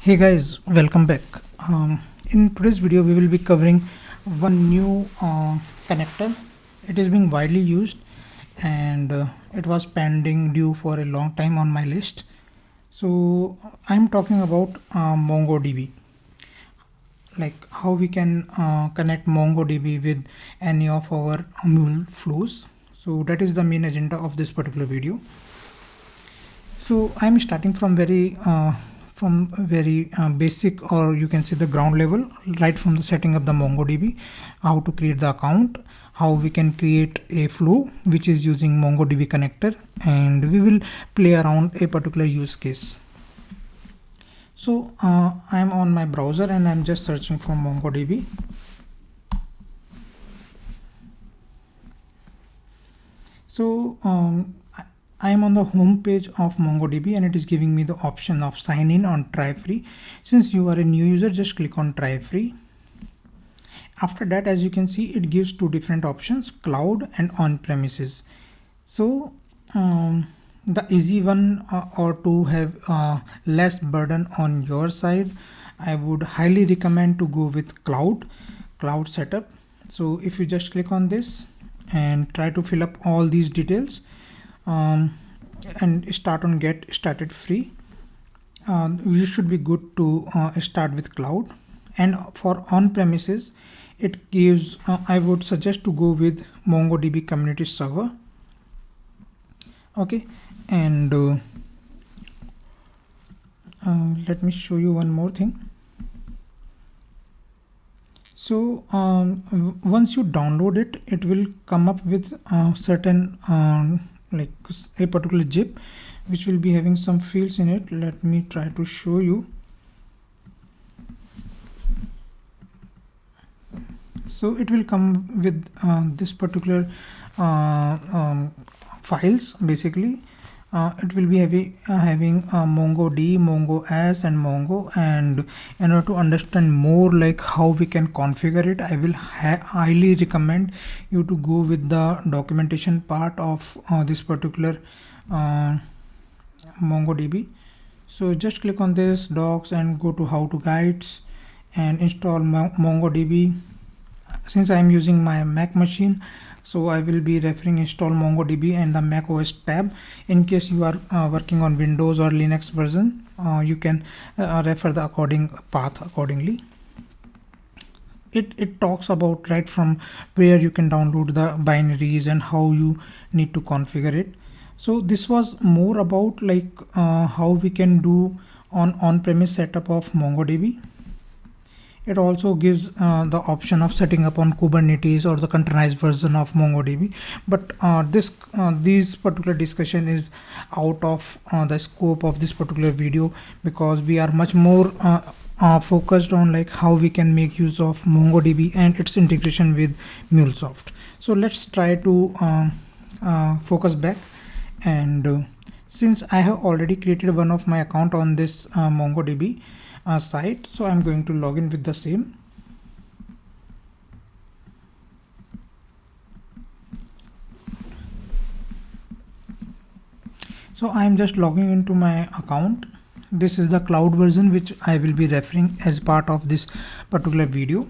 Hey guys, welcome back. In today's video, we will be covering one new connector. It is being widely used and it was pending due for a long time on my list. So I'm talking about MongoDB, like how we can connect MongoDB with any of our mule flows. So that is the main agenda of this particular video. So I'm starting from very basic, or you can say the ground level, right from the setting up the MongoDB, how to create the account, how we can create a flow which is using MongoDB connector, and we will play around a particular use case. So I'm on my browser and I'm just searching for MongoDB. So I am on the home page of MongoDB and it is giving me the option of sign in on try free. Since you are a new user, just click on try free. After that, as you can see, it gives two different options, cloud and on premises. So the easy one, or to have less burden on your side, I would highly recommend to go with cloud setup. So if you just click on this and try to fill up all these details, and start on get started free, you should be good to start with cloud. And for on premises, it gives I would suggest to go with MongoDB community server. Okay, and let me show you one more thing. So once you download it, it will come up with certain like a particular zip which will be having some fields in it. Let me try to show you. So it will come with this particular files. Basically it will be having MongoD, MongoS and Mongo. And in order to understand more like how we can configure it, I will highly recommend you to go with the documentation part of this particular MongoDB. So just click on this docs and go to how to guides and install MongoDB. Since I am using my Mac machine, so I will be referring install MongoDB and the Mac OS tab. In case you are working on Windows or Linux version, you can refer the path accordingly. It talks about right from where you can download the binaries and how you need to configure it. So this was more about like how we can do on-premise setup of MongoDB. It also gives the option of setting up on Kubernetes or the containerized version of MongoDB. But this particular discussion is out of the scope of this particular video, because we are much more focused on like how we can make use of MongoDB and its integration with MuleSoft. So let's try to focus back. And since I have already created one of my account on this MongoDB site, so I'm going to log in with the same. So I'm just logging into my account. This is the cloud version which I will be referring as part of this particular video.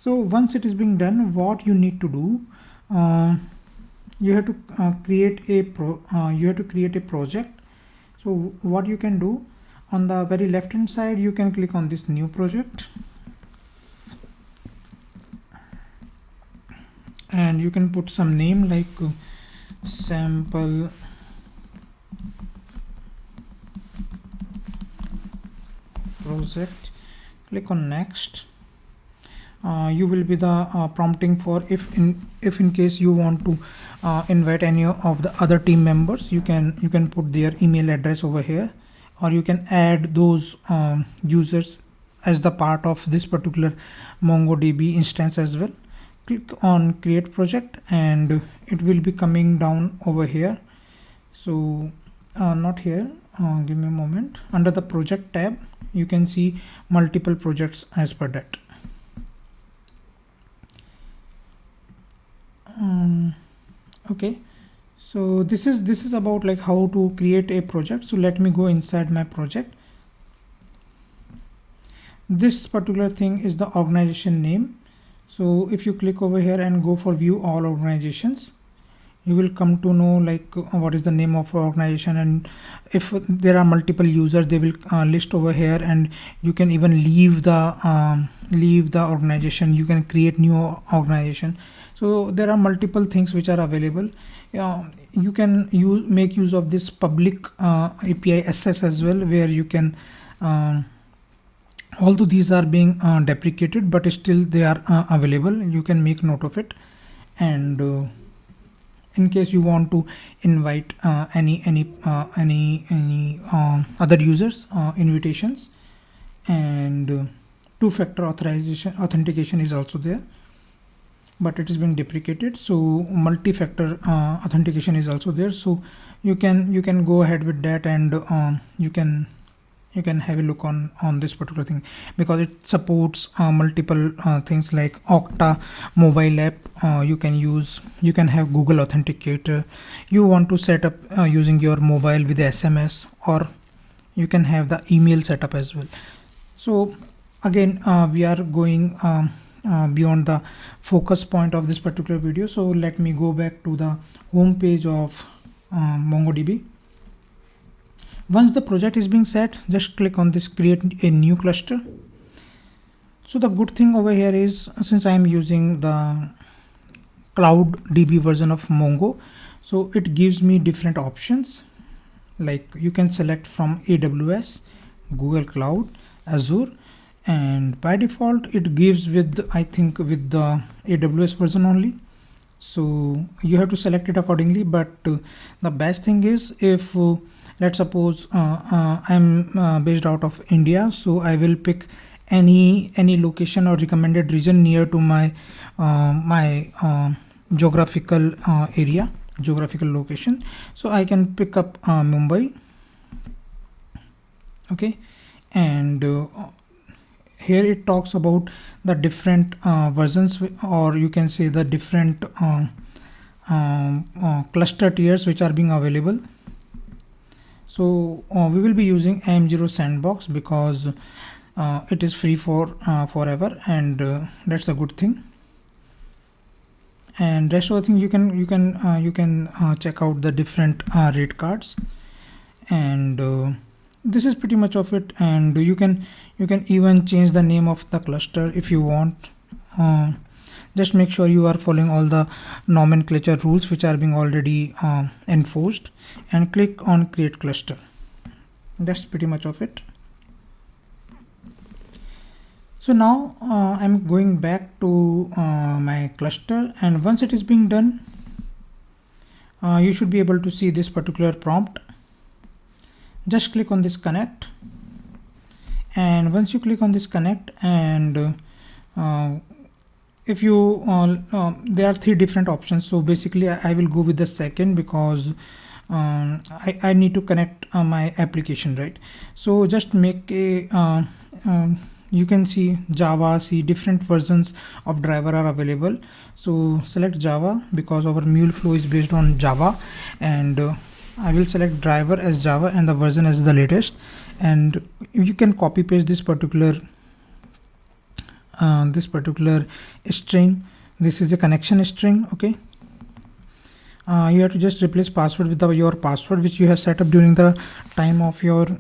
So once it is being done, what you need to do, you have to create a project. So what you can do, on the very left hand side, you can click on this new project and you can put some name like sample project. Click on next. You will be the prompting for if in case you want to invite any of the other team members, you can put their email address over here, or you can add those users as the part of this particular MongoDB instance as well. Click on create project and it will be coming down over here. So not here, give me a moment. Under the project tab, you can see multiple projects as per that. Okay, So this is about like how to create a project. So let me go inside my project. This particular thing is the organization name. So if you click over here and go for view all organizations, you will come to know like what is the name of organization, and if there are multiple users, they will list over here, and you can even leave the organization. You can create new organization. So there are multiple things which are available. You can make use of this public API access as well, where you can although these are being deprecated, but still they are available. You can make note of it, and in case you want to invite any other users invitations, and two-factor authentication is also there, but it is being deprecated. So multi-factor authentication is also there, so you can go ahead with that, and you can have a look on this particular thing, because it supports multiple things like Okta mobile app. You can have Google Authenticator. You want to set up using your mobile with SMS, or you can have the email setup as well. So again, we are going beyond the focus point of this particular video. So let me go back to the home page of MongoDB. Once the project is being set, just click on this create a new cluster. So the good thing over here is, since I am using the cloud DB version of Mongo, so it gives me different options. Like you can select from AWS, Google Cloud, Azure, and by default it gives with, I think, with the AWS version only. So you have to select it accordingly. But the best thing is, if let's suppose I'm based out of India, so I will pick any location or recommended region near to my geographical area, geographical location. So I can pick up Mumbai. Okay, and here it talks about the different versions, or you can say the different cluster tiers which are being available. So we will be using AM0 Sandbox because it is free for forever, and that's a good thing. And rest of the thing, you can check out the different rate cards, and this is pretty much of it. And you can even change the name of the cluster if you want. Just make sure you are following all the nomenclature rules which are being already enforced, and click on create cluster. That's pretty much of it. So now I'm going back to my cluster, and once it is being done, you should be able to see this particular prompt. Just click on this connect, and once you click on this connect, and if you there are three different options. So basically I will go with the second, because I need to connect my application, right? So just make a you can see Java, C, different versions of driver are available. So select Java, because our MuleFlow is based on Java, and I will select driver as Java and the version as the latest. And you can copy paste this particular string. This is a connection string. Okay, you have to just replace password with your password which you have set up during the time of your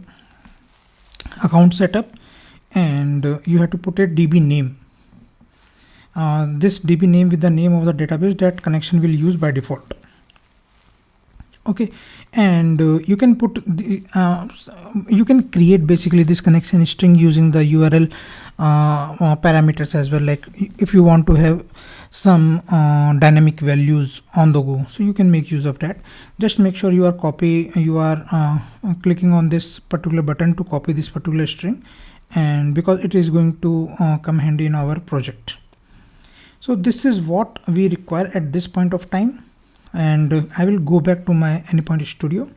account setup, and you have to put a DB name. This DB name with the name of the database that connection will use by default. Okay, and you can put you can create basically this connection string using the URL parameters as well. Like if you want to have some dynamic values on the go, so you can make use of that. Just make sure you are clicking on this particular button to copy this particular string, and because it is going to come handy in our project. So this is what we require at this point of time, and I will go back to my Anypoint Studio.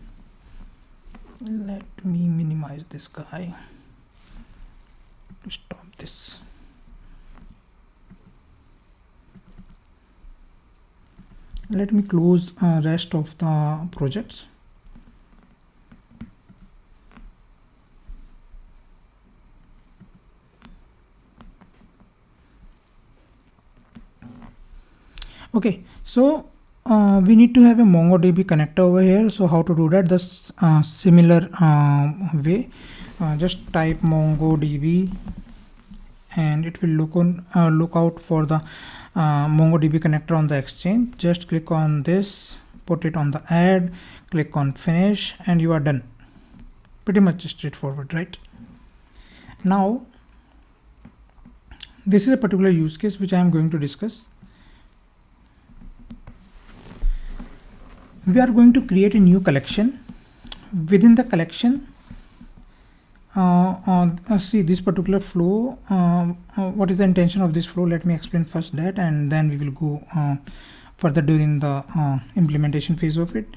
Let me minimize this guy to stop this. Let me close rest of the projects. Okay, so we need to have a MongoDB connector over here. So how to do that? This similar way, just type MongoDB, and it will look out for the MongoDB connector on the exchange. Just click on this, put it on the add, click on finish, and you are done. Pretty much straightforward, right? Now, this is a particular use case which I am going to discuss. We are going to create a new collection. Within the collection, see this particular flow. What is the intention of this flow? Let me explain first that, and then we will go further during the implementation phase of it.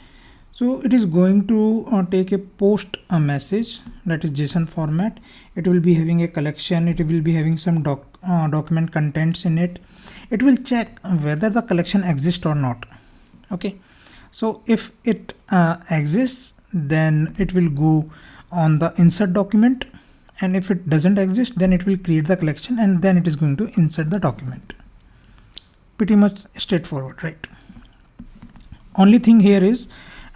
So it is going to take a post message, that is JSON format. It will be having a collection. It will be having some document contents in it. It will check whether the collection exists or not. Okay. So if it exists, then it will go on the insert document, and if it doesn't exist, then it will create the collection, and then it is going to insert the document. Pretty much straightforward, right? Only thing here is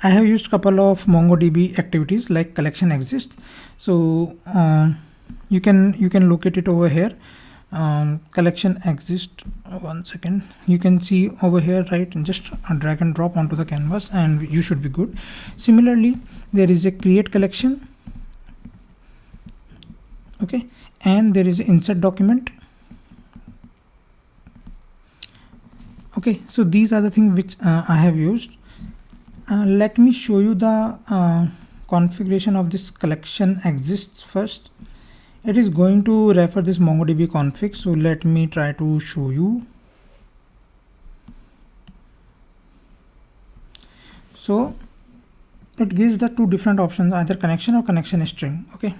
I have used couple of MongoDB activities like collection exists. So you can locate it over here. Collection exists. One second, you can see over here, right? And just drag and drop onto the canvas and you should be good. Similarly, there is a create collection. Okay, and there is insert document. Okay, so these are the things which I have used. Let me show you the configuration of this collection exists first. It is going to refer this MongoDB config. So let me try to show you. So it gives the two different options, either connection or connection string. Okay.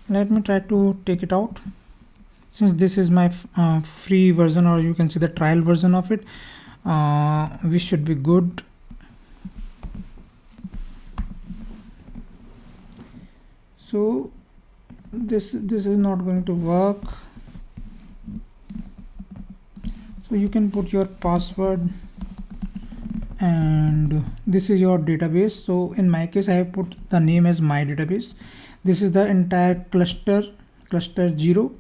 Let me try to take it out. Since this is my free version, or you can see the trial version of it, we should be good. So this is not going to work. So you can put your password, and this is your database. So in my case, I have put the name as my database. This is the entire cluster 0,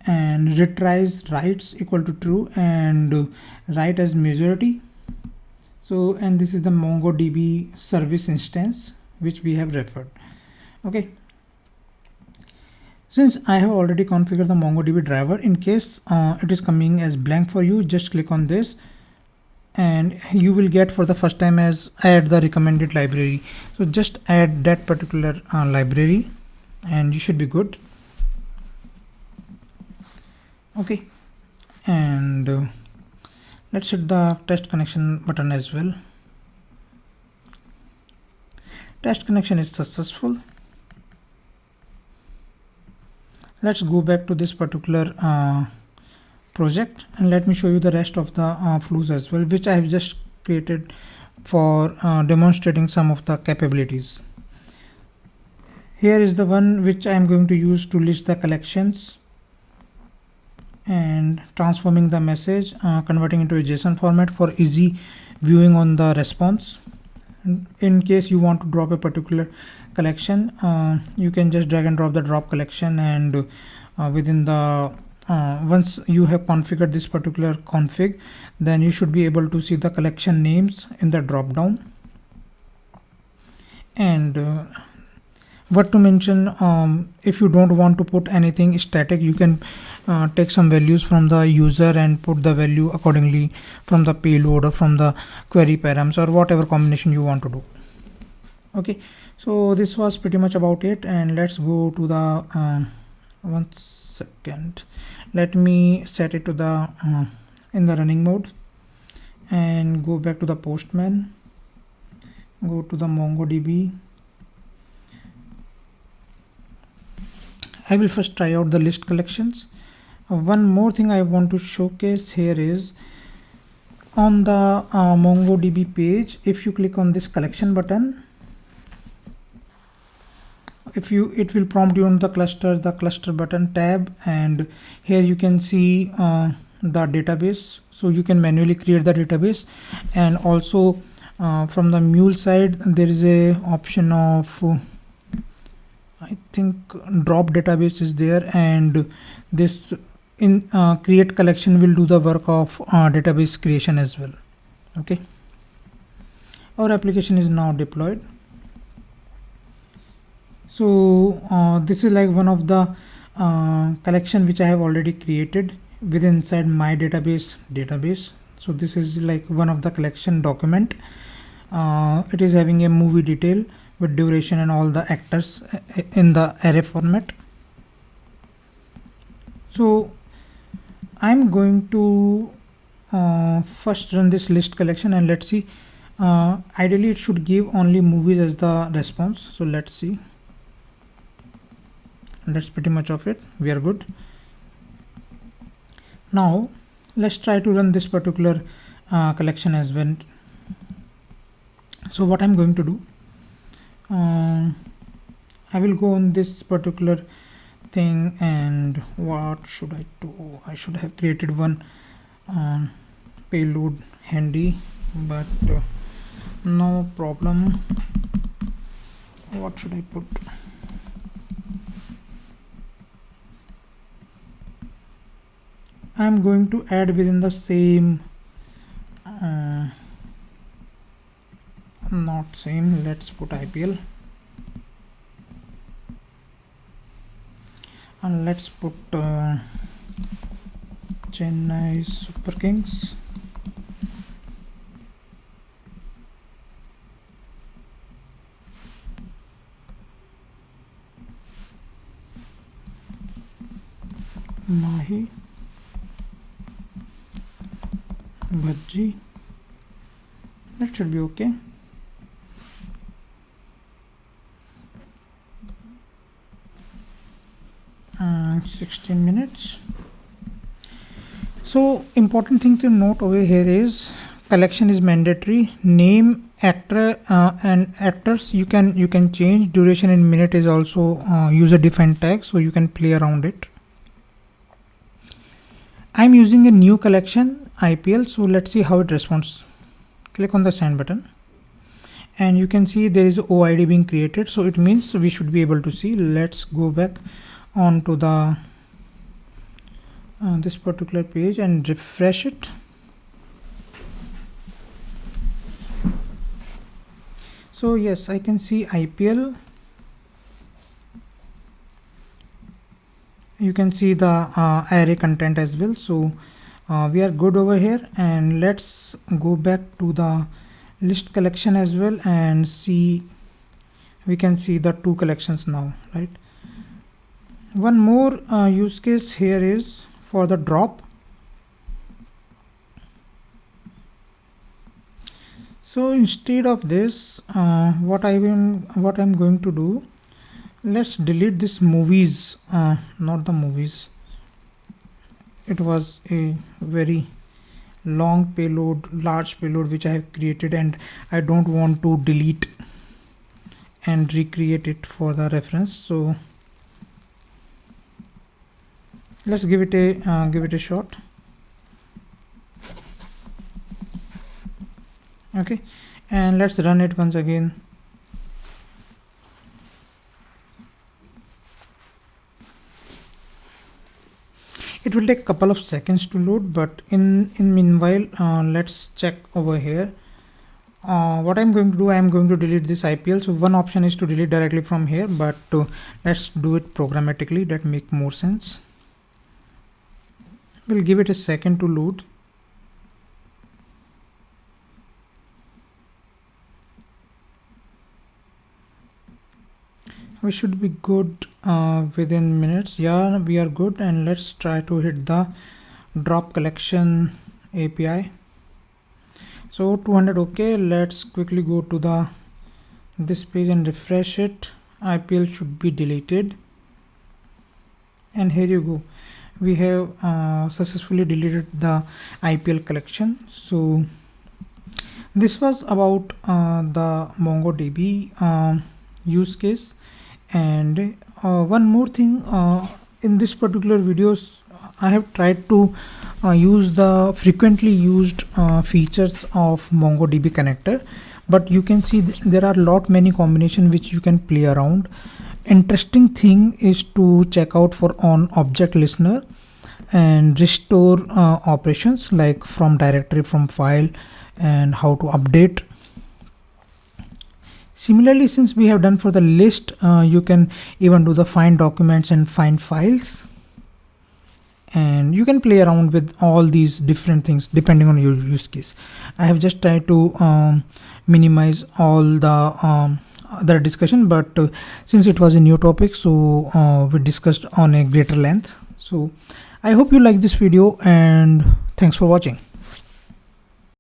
and retries writes equal to true, and write as majority. So, and this is the MongoDB service instance which we have referred. Okay. Since I have already configured the MongoDB driver, in case it is coming as blank for you, just click on this and you will get for the first time as add the recommended library. So just add that particular library and you should be good. Okay, and let's hit the test connection button as well. Test connection is successful. Let's go back to this particular project and let me show you the rest of the flows as well, which I have just created for demonstrating some of the capabilities. Here is the one which I am going to use to list the collections and transforming the message, converting into a JSON format for easy viewing on the response. In case you want to drop a particular collection, you can just drag and drop the drop collection, and within the once you have configured this particular config, then you should be able to see the collection names in the drop down. And what to mention, if you don't want to put anything static, you can take some values from the user and put the value accordingly from the payload or from the query params or whatever combination you want to do. Okay, so this was pretty much about it, and let's go to the one second, let me set it to the in the running mode and go back to the Postman, go to the MongoDB. I will first try out the list collections. One more thing I want to showcase here is on the MongoDB page. If you click on this collection button, it will prompt you on the cluster button tab, and here you can see the database. So you can manually create the database, and also from the mule side there is a option of I think drop database is there, and this in create collection will do the work of database creation as well. Okay, our application is now deployed. So this is like one of the collection which I have already created within inside my database. So this is like one of the collection document. It is having a movie detail with duration and all the actors in the array format. So I'm going to first run this list collection, and let's see. Ideally it should give only movies as the response. So let's see. And that's pretty much of it. We are good. Now let's try to run this particular collection as well. So what I'm going to do, I will go on this particular thing, and what should I do? I should have created one payload handy, but no problem. What should I put? I'm going to add within the same not same, let's put IPL, and let's put Chennai Super Kings. Mahi Bhaji, that should be okay. And 16 minutes. So important thing to note over here is collection is mandatory. Name, actor and actors you can change. Duration in minute is also user defined tag, so you can play around it. I'm using a new collection IPL, so let's see how it responds. Click on the send button, and you can see there is OID being created, so it means we should be able to see. Let's go back onto the this particular page and refresh it. So yes, I can see IPL. You can see the array content as well. So we are good over here, and let's go back to the list collection as well and see. We can see the two collections now, right? One more use case here is for the drop. So instead of this, what I'm going to do, let's delete this movies, not the movies. It was a very long payload, large payload which I have created, and I don't want to delete and recreate it for the reference. So let's give it a shot. Okay, and let's run it once again. It will take a couple of seconds to load, but in meanwhile let's check over here. What I'm going to do, I'm going to delete this IPL. So one option is to delete directly from here, but let's do it programmatically. That make more sense. We'll give it a second to load. We should be good within minutes. Yeah, we are good, and let's try to hit the drop collection API. So 200, okay. Let's quickly go to this page and refresh it. IPL should be deleted, and here you go. we have successfully deleted the IPL collection. So this was about the MongoDB use case. And one more thing, in this particular videos I have tried to use the frequently used features of MongoDB connector, but you can see there are many combination which you can play around. Interesting thing is to check out for on object listener and restore operations like from directory, from file, and how to update. Similarly, since we have done for the list, you can even do the find documents and find files, and you can play around with all these different things depending on your use case. I have just tried to minimize all the other discussion, but since it was a new topic, so we discussed on a greater length. So I hope you like this video, and thanks for watching.